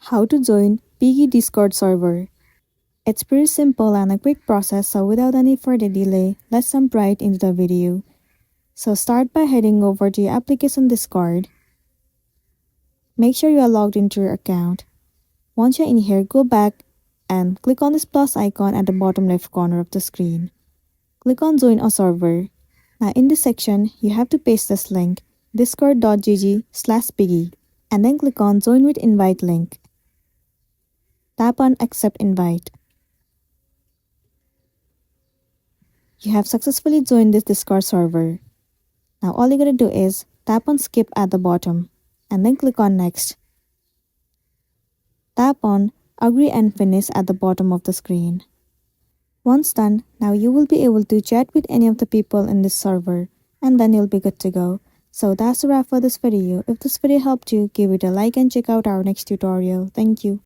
How to join Piggy Discord server. It's pretty simple and a quick process, so without any further delay, let's jump right into the video. So start by heading over to your application Discord. Make sure you are logged into your account. Once you're in here, go back and click on this plus icon at the bottom left corner of the screen. Click on Join a Server. Now in this section, you have to paste this link, discord.gg/piggy, and then click on Join with Invite link. Tap on Accept Invite. You have successfully joined this Discord server. Now all you gotta do is tap on Skip at the bottom and then click on Next. Tap on Agree and Finish at the bottom of the screen. Once done, now you will be able to chat with any of the people in this server, and then you'll be good to go. So that's a wrap for this video. If this video helped you, give it a like and check out our next tutorial. Thank you.